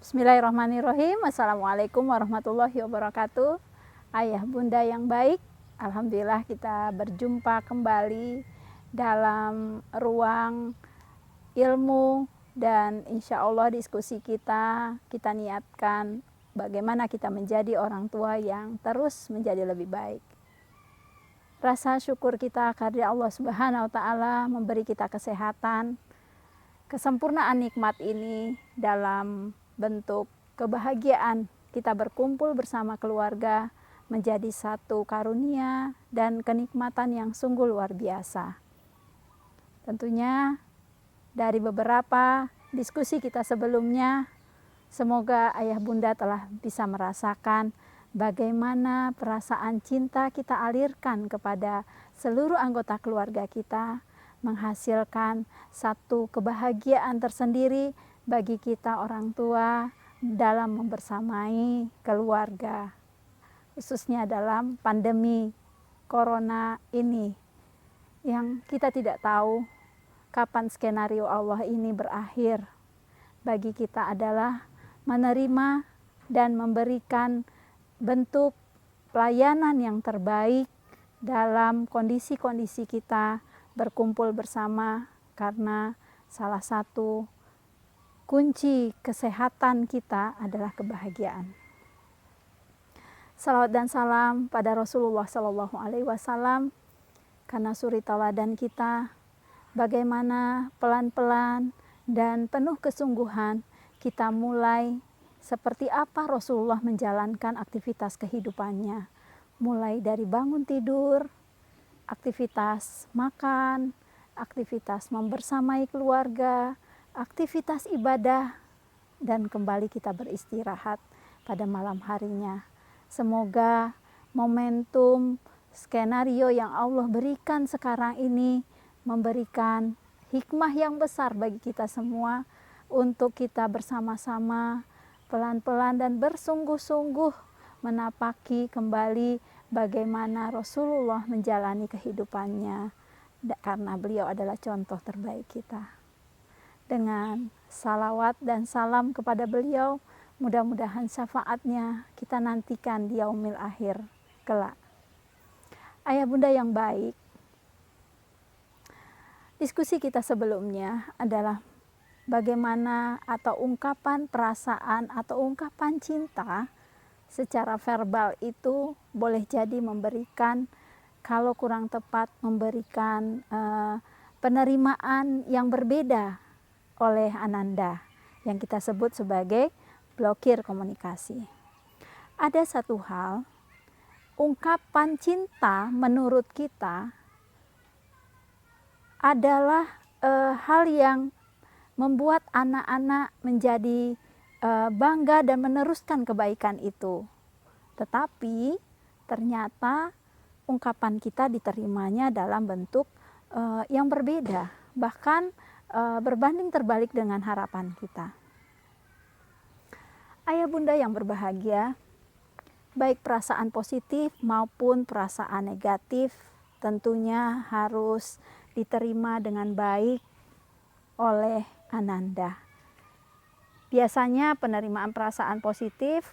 Bismillahirrahmanirrahim. Assalamualaikum warahmatullahi wabarakatuh. Ayah bunda yang baik, alhamdulillah kita berjumpa kembali dalam ruang ilmu, dan insya Allah diskusi kita niatkan bagaimana kita menjadi orang tua yang terus menjadi lebih baik. Rasa syukur kita karena Allah Subhanahu wa Ta'ala memberi kita kesehatan, kesempurnaan nikmat ini dalam bentuk kebahagiaan kita berkumpul bersama keluarga menjadi satu karunia dan kenikmatan yang sungguh luar biasa. Tentunya dari beberapa diskusi kita sebelumnya, semoga ayah bunda telah bisa merasakan bagaimana perasaan cinta kita alirkan kepada seluruh anggota keluarga kita, menghasilkan satu kebahagiaan tersendiri bagi kita orang tua dalam membersamai keluarga, khususnya dalam pandemi corona ini yang kita tidak tahu kapan skenario Allah ini berakhir. Bagi kita adalah menerima dan memberikan bentuk pelayanan yang terbaik dalam kondisi-kondisi kita berkumpul bersama, karena salah satu kunci kesehatan kita adalah kebahagiaan. Salawat dan salam pada Rasulullah Shallallahu Alaihi Wasallam, karena suri tauladan kita, bagaimana pelan-pelan dan penuh kesungguhan kita mulai seperti apa Rasulullah menjalankan aktivitas kehidupannya, mulai dari bangun tidur, aktivitas makan, aktivitas membersamai keluarga, aktivitas ibadah, dan kembali kita beristirahat pada malam harinya. Semoga momentum skenario yang Allah berikan sekarang ini memberikan hikmah yang besar bagi kita semua untuk kita bersama-sama pelan-pelan dan bersungguh-sungguh menapaki kembali bagaimana Rasulullah menjalani kehidupannya, karena beliau adalah contoh terbaik kita. Dengan salawat dan salam kepada beliau, mudah-mudahan syafaatnya kita nantikan di yaumil akhir kelak. Ayah bunda yang baik, diskusi kita sebelumnya adalah bagaimana atau ungkapan perasaan atau ungkapan cinta secara verbal itu boleh jadi memberikan, kalau kurang tepat memberikan penerimaan yang berbeda oleh ananda yang kita sebut sebagai blokir komunikasi. Ada satu hal, ungkapan cinta menurut kita adalah hal yang membuat anak-anak menjadi bangga dan meneruskan kebaikan itu. Tetapi ternyata ungkapan kita diterimanya dalam bentuk yang berbeda, bahkan berbanding terbalik dengan harapan kita. Ayah bunda yang berbahagia, baik perasaan positif maupun perasaan negatif tentunya harus diterima dengan baik oleh ananda. Biasanya penerimaan perasaan positif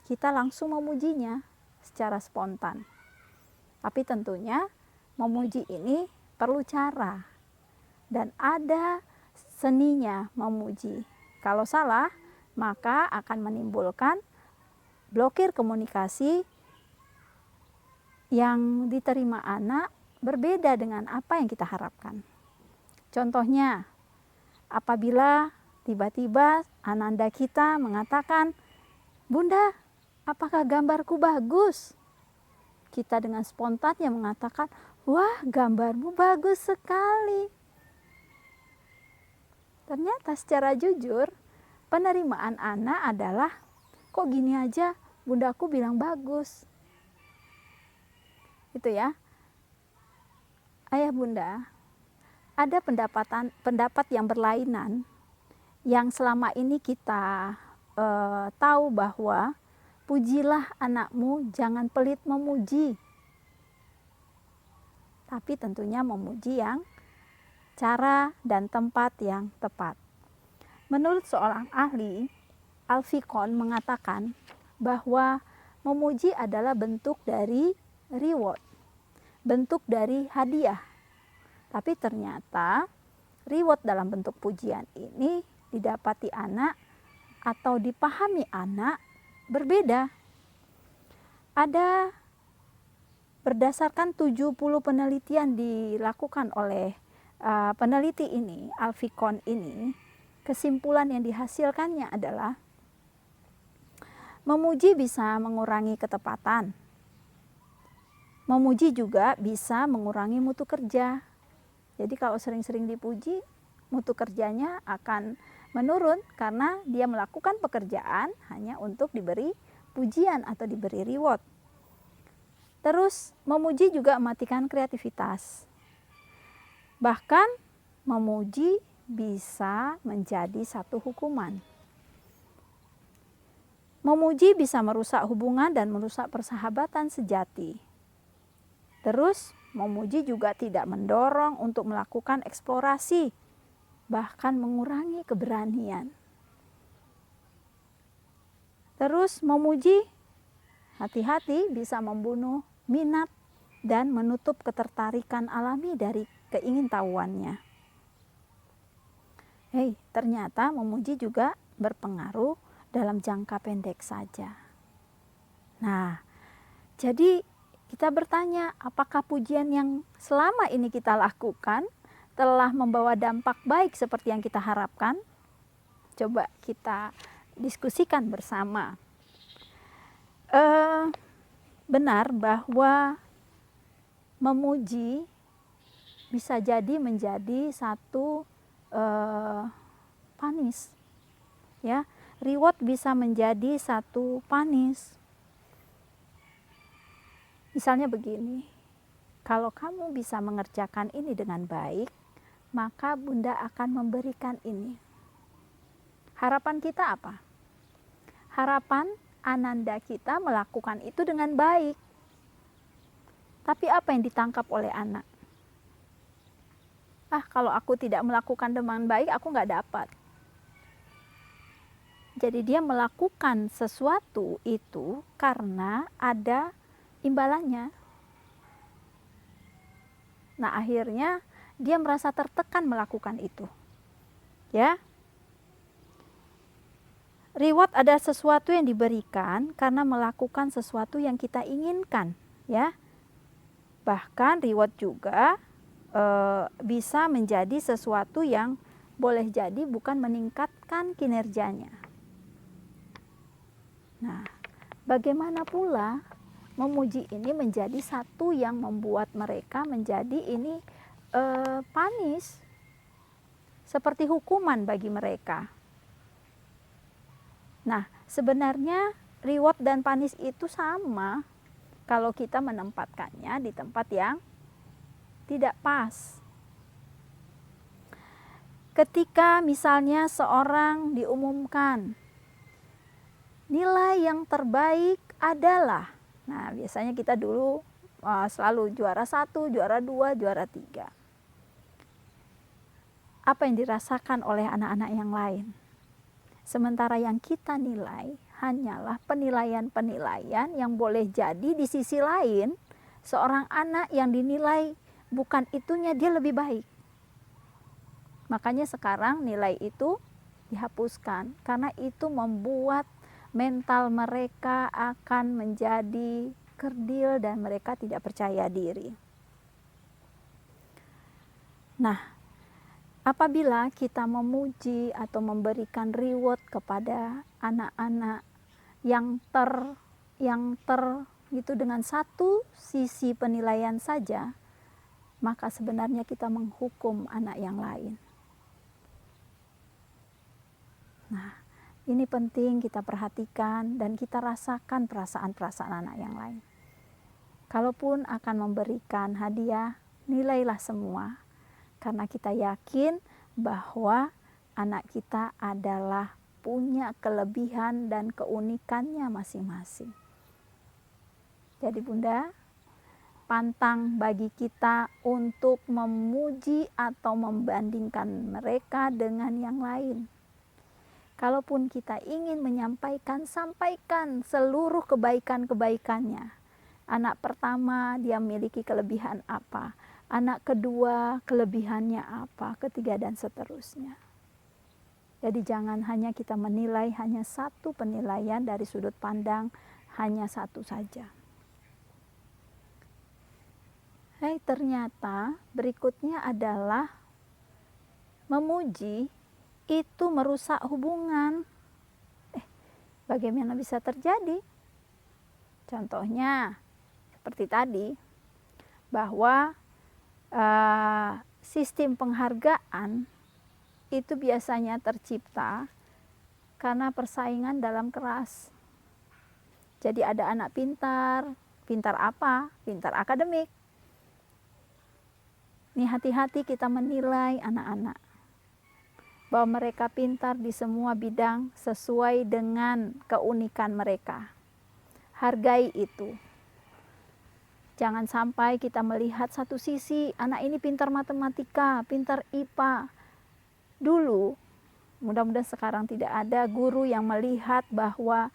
kita langsung memujinya secara spontan. Tapi tentunya memuji ini perlu cara dan ada seninya memuji. Kalau salah, maka akan menimbulkan blokir komunikasi yang diterima anak berbeda dengan apa yang kita harapkan. Contohnya, apabila tiba-tiba ananda kita mengatakan, "Bunda, apakah gambarku bagus?" Kita dengan spontannya mengatakan, "Wah, gambarmu bagus sekali." Ternyata secara jujur, penerimaan anak adalah, "Kok gini aja bundaku bilang bagus?" Itu ya. Ayah bunda, ada pendapat yang berlainan yang selama ini kita tahu bahwa pujilah anakmu, jangan pelit memuji. Tapi tentunya memuji yang cara dan tempat yang tepat. Menurut seorang ahli, Alfikon mengatakan bahwa memuji adalah bentuk dari reward, bentuk dari hadiah. Tapi ternyata reward dalam bentuk pujian ini didapati anak atau dipahami anak berbeda. Ada berdasarkan 70 penelitian dilakukan oleh peneliti ini, Alfikon ini, kesimpulan yang dihasilkannya adalah memuji bisa mengurangi ketepatan. Memuji juga bisa mengurangi mutu kerja. Jadi kalau sering-sering dipuji, mutu kerjanya akan menurun karena dia melakukan pekerjaan hanya untuk diberi pujian atau diberi reward. Terus memuji juga mematikan kreativitas. Bahkan memuji bisa menjadi satu hukuman. Memuji bisa merusak hubungan dan merusak persahabatan sejati. Terus memuji juga tidak mendorong untuk melakukan eksplorasi, bahkan mengurangi keberanian. Terus memuji, hati-hati, bisa membunuh minat dan menutup ketertarikan alami dari keingintahuannya. Ternyata memuji juga berpengaruh dalam jangka pendek saja. Nah, jadi kita bertanya, apakah pujian yang selama ini kita lakukan telah membawa dampak baik seperti yang kita harapkan? Coba kita diskusikan bersama. Benar bahwa memuji bisa jadi menjadi satu panis, ya. Reward bisa menjadi satu panis. Misalnya begini, kalau kamu bisa mengerjakan ini dengan baik, maka Bunda akan memberikan ini. Harapan kita apa? Harapan ananda kita melakukan itu dengan baik. Tapi apa yang ditangkap oleh anak? Kalau aku tidak melakukan dengan baik, aku nggak dapat. Jadi dia melakukan sesuatu itu karena ada imbalannya. Nah, akhirnya dia merasa tertekan melakukan itu. Ya. Reward ada sesuatu yang diberikan karena melakukan sesuatu yang kita inginkan, ya. Bahkan reward juga bisa menjadi sesuatu yang boleh jadi bukan meningkatkan kinerjanya. Nah, bagaimana pula memuji ini menjadi satu yang membuat mereka menjadi ini panis, seperti hukuman bagi mereka. Nah, sebenarnya reward dan panis itu sama kalau kita menempatkannya di tempat yang tidak pas. Ketika misalnya seorang diumumkan nilai yang terbaik adalah, nah biasanya kita dulu selalu juara 1, juara 2, juara 3. Apa yang dirasakan oleh anak-anak yang lain? Sementara yang kita nilai hanyalah penilaian-penilaian yang boleh jadi di sisi lain seorang anak yang dinilai bukan itunya dia lebih baik. Makanya sekarang nilai itu dihapuskan karena itu membuat mental mereka akan menjadi kerdil dan mereka tidak percaya diri. Nah, apabila kita memuji atau memberikan reward kepada anak-anak yang gitu dengan satu sisi penilaian saja, maka sebenarnya kita menghukum anak yang lain. Nah, ini penting kita perhatikan dan kita rasakan perasaan-perasaan anak yang lain. Kalaupun akan memberikan hadiah, nilailah semua. Karena kita yakin bahwa anak kita adalah punya kelebihan dan keunikannya masing-masing. Jadi Bunda, pantang bagi kita untuk memuji atau membandingkan mereka dengan yang lain. Kalaupun kita ingin menyampaikan, sampaikan seluruh kebaikan-kebaikannya. Anak pertama dia memiliki kelebihan apa, anak kedua kelebihannya apa, ketiga dan seterusnya. Jadi jangan hanya kita menilai hanya satu penilaian dari sudut pandang hanya satu saja. Ternyata berikutnya adalah memuji itu merusak hubungan. Bagaimana bisa terjadi? Contohnya seperti tadi, bahwa sistem penghargaan itu biasanya tercipta karena persaingan dalam kelas. Jadi ada anak pintar, pintar apa? Pintar akademik. Nih hati-hati kita menilai anak-anak bahwa mereka pintar di semua bidang sesuai dengan keunikan mereka. Hargai itu. Jangan sampai kita melihat satu sisi, anak ini pintar matematika, pintar IPA. Dulu, mudah-mudahan sekarang tidak ada guru yang melihat bahwa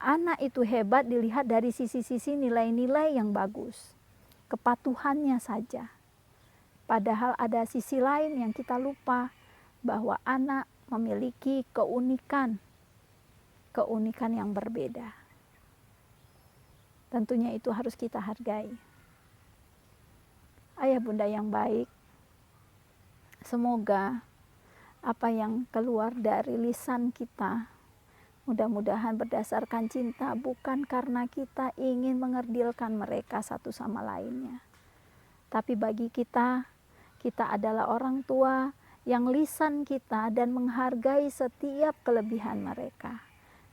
anak itu hebat dilihat dari sisi-sisi nilai-nilai yang bagus. Kepatuhannya saja. Padahal ada sisi lain yang kita lupa, bahwa anak memiliki keunikan yang berbeda. Tentunya itu harus kita hargai. Ayah bunda yang baik, semoga apa yang keluar dari lisan kita mudah-mudahan berdasarkan cinta, bukan karena kita ingin mengerdilkan mereka satu sama lainnya. Tapi bagi kita adalah orang tua yang lisan kita dan menghargai setiap kelebihan mereka.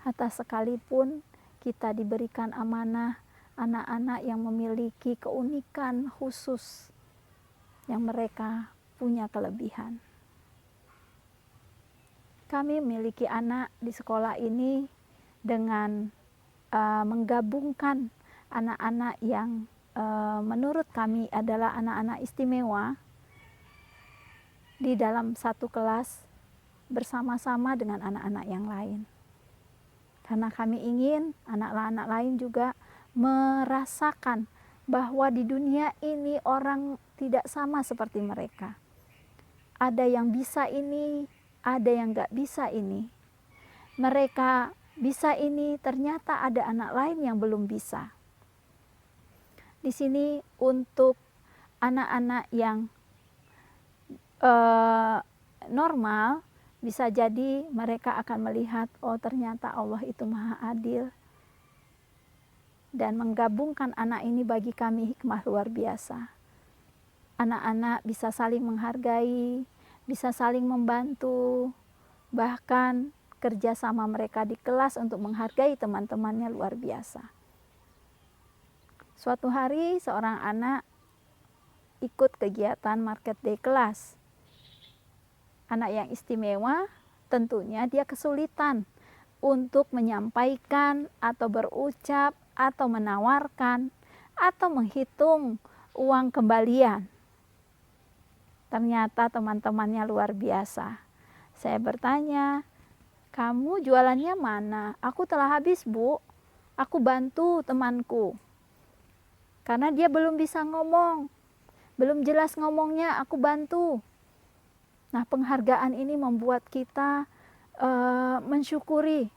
Hatta sekalipun kita diberikan amanah anak-anak yang memiliki keunikan khusus, yang mereka punya kelebihan. Kami memiliki anak di sekolah ini dengan menggabungkan anak-anak yang menurut kami adalah anak-anak istimewa di dalam satu kelas bersama-sama dengan anak-anak yang lain. Karena kami ingin anak-anak lain juga merasakan bahwa di dunia ini orang tidak sama seperti mereka. Ada yang bisa ini, ada yang gak bisa ini. Mereka bisa ini, ternyata ada anak lain yang belum bisa. Di sini untuk anak-anak yang normal, bisa jadi mereka akan melihat, oh ternyata Allah itu maha adil. Dan menggabungkan anak ini bagi kami hikmah luar biasa. Anak-anak bisa saling menghargai, bisa saling membantu, bahkan kerjasama mereka di kelas untuk menghargai teman-temannya luar biasa. Suatu hari seorang anak ikut kegiatan market day kelas. Anak yang istimewa tentunya dia kesulitan untuk menyampaikan atau berucap atau menawarkan atau menghitung uang kembalian. Ternyata teman-temannya luar biasa. Saya bertanya, kamu jualannya mana? Aku telah habis, Bu. Aku bantu temanku. Karena dia belum bisa ngomong. Belum jelas ngomongnya, aku bantu. Nah, penghargaan ini membuat kita mensyukuri.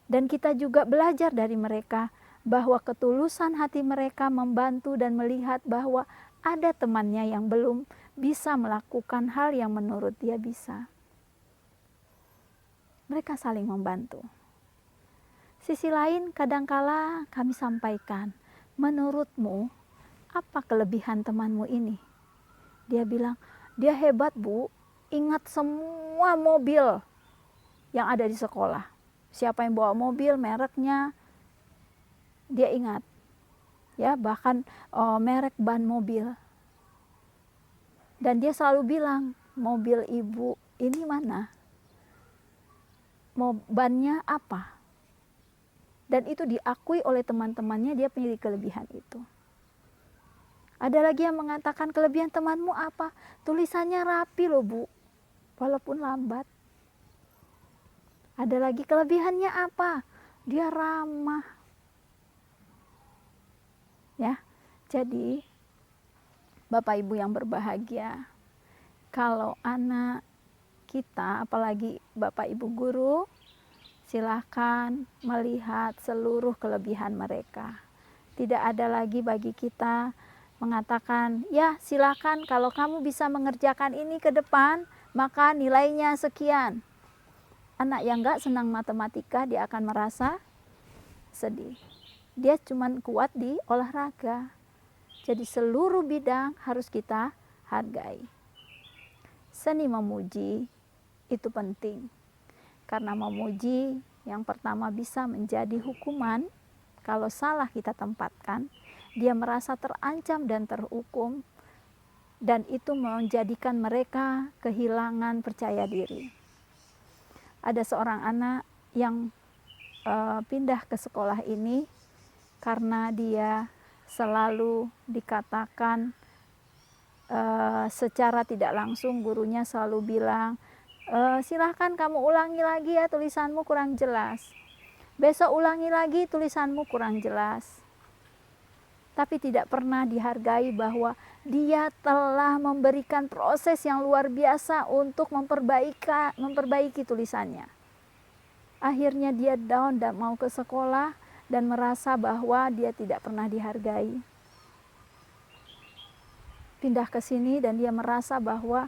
Dan kita juga belajar dari mereka bahwa ketulusan hati mereka membantu dan melihat bahwa ada temannya yang belum bisa melakukan hal yang menurut dia bisa. Mereka saling membantu. Sisi lain kadangkala kami sampaikan, menurutmu apa kelebihan temanmu ini? Dia bilang, dia hebat, Bu, ingat semua mobil yang ada di sekolah. Siapa yang bawa mobil, mereknya, dia ingat. Ya, bahkan merek ban mobil. Dan dia selalu bilang, mobil ibu ini mana? Bannya apa? Dan itu diakui oleh teman-temannya, dia punya kelebihan itu. Ada lagi yang mengatakan, kelebihan temanmu apa? Tulisannya rapi loh, Bu, walaupun lambat. Ada lagi kelebihannya apa? Dia ramah. Ya. Jadi Bapak Ibu yang berbahagia, kalau anak kita, apalagi Bapak Ibu guru, silahkan melihat seluruh kelebihan mereka. Tidak ada lagi bagi kita mengatakan, ya silakan kalau kamu bisa mengerjakan ini ke depan, maka nilainya sekian. Anak yang gak senang matematika, dia akan merasa sedih. Dia cuma kuat di olahraga. Jadi seluruh bidang harus kita hargai. Seni memuji itu penting. Karena memuji yang pertama bisa menjadi hukuman. Kalau salah kita tempatkan, dia merasa terancam dan terhukum. Dan itu menjadikan mereka kehilangan percaya diri. Ada seorang anak yang pindah ke sekolah ini karena dia selalu dikatakan secara tidak langsung, gurunya selalu bilang, silahkan kamu ulangi lagi ya, tulisanmu kurang jelas. Besok ulangi lagi, tulisanmu kurang jelas. Tapi tidak pernah dihargai bahwa dia telah memberikan proses yang luar biasa untuk memperbaiki tulisannya. Akhirnya dia down dan mau ke sekolah dan merasa bahwa dia tidak pernah dihargai. Pindah ke sini dan dia merasa bahwa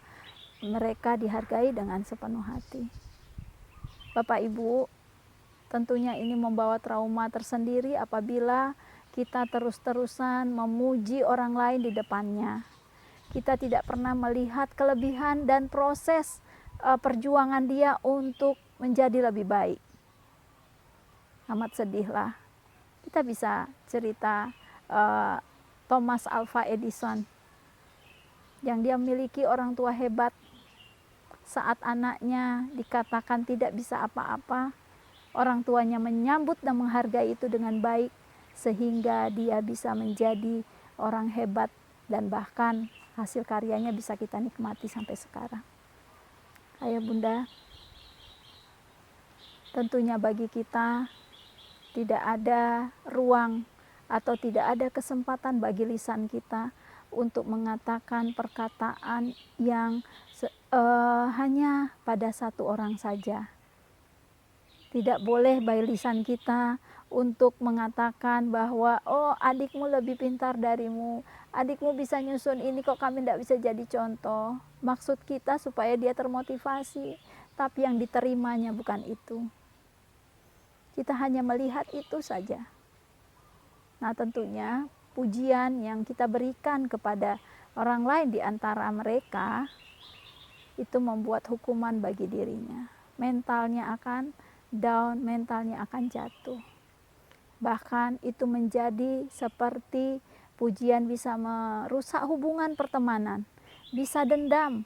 mereka dihargai dengan sepenuh hati. Bapak Ibu, tentunya ini membawa trauma tersendiri apabila kita terus-terusan memuji orang lain di depannya. Kita tidak pernah melihat kelebihan dan proses perjuangan dia untuk menjadi lebih baik. Amat sedihlah. Kita bisa cerita Thomas Alva Edison, yang dia memiliki orang tua hebat. Saat anaknya dikatakan tidak bisa apa-apa, orang tuanya menyambut dan menghargai itu dengan baik, sehingga dia bisa menjadi orang hebat dan bahkan hasil karyanya bisa kita nikmati sampai sekarang. Ayah bunda, tentunya bagi kita tidak ada ruang atau tidak ada kesempatan bagi lisan kita untuk mengatakan perkataan yang hanya pada satu orang saja. Tidak boleh bagi lisan kita untuk mengatakan bahwa oh adikmu lebih pintar darimu, adikmu bisa nyusun ini kok kami tidak bisa jadi contoh. Maksud kita supaya dia termotivasi, tapi yang diterimanya bukan itu. Kita hanya melihat itu saja. Nah tentunya pujian yang kita berikan kepada orang lain di antara mereka itu membuat hukuman bagi dirinya. Mentalnya akan down, mentalnya akan jatuh. Bahkan itu menjadi seperti pujian bisa merusak hubungan pertemanan, bisa dendam.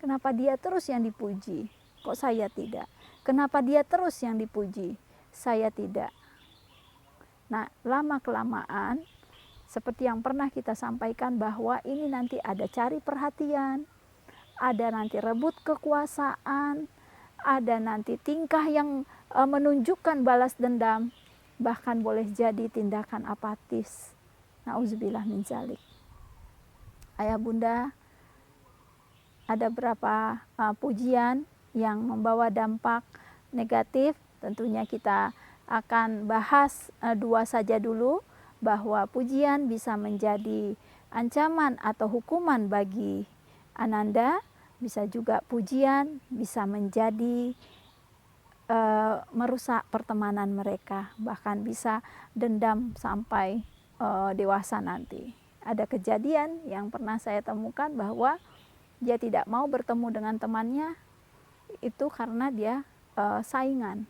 Kenapa dia terus yang dipuji? Kok saya tidak? Kenapa dia terus yang dipuji? Saya tidak. Nah, lama-kelamaan seperti yang pernah kita sampaikan bahwa ini nanti ada cari perhatian, ada nanti rebut kekuasaan, ada nanti tingkah yang menunjukkan balas dendam, bahkan boleh jadi tindakan apatis. Nauzubillah min dzalik. Ayah bunda, ada berapa pujian yang membawa dampak negatif. Tentunya kita akan bahas dua saja dulu, bahwa pujian bisa menjadi ancaman atau hukuman bagi Ananda, bisa juga pujian bisa menjadi merusak pertemanan mereka, bahkan bisa dendam sampai dewasa nanti. Ada kejadian yang pernah saya temukan bahwa dia tidak mau bertemu dengan temannya itu karena dia saingan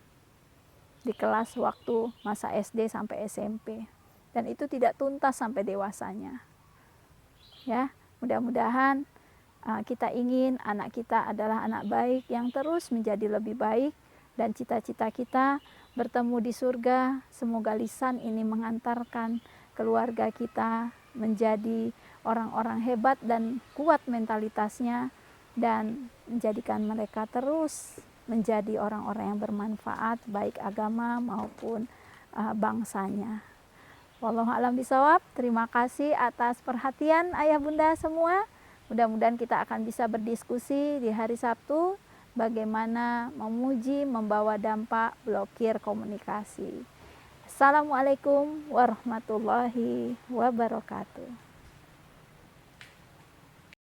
di kelas waktu masa SD sampai SMP, dan itu tidak tuntas sampai dewasanya. Ya, mudah-mudahan kita ingin anak kita adalah anak baik yang terus menjadi lebih baik, dan cita-cita kita bertemu di surga. Semoga lisan ini mengantarkan keluarga kita menjadi orang-orang hebat dan kuat mentalitasnya, dan menjadikan mereka terus menjadi orang-orang yang bermanfaat baik agama maupun bangsanya. Wallahu a'lam bishawab. Terima kasih atas perhatian ayah bunda semua. Mudah-mudahan kita akan bisa berdiskusi di hari Sabtu bagaimana memuji membawa dampak blokir komunikasi. Assalamualaikum warahmatullahi wabarakatuh.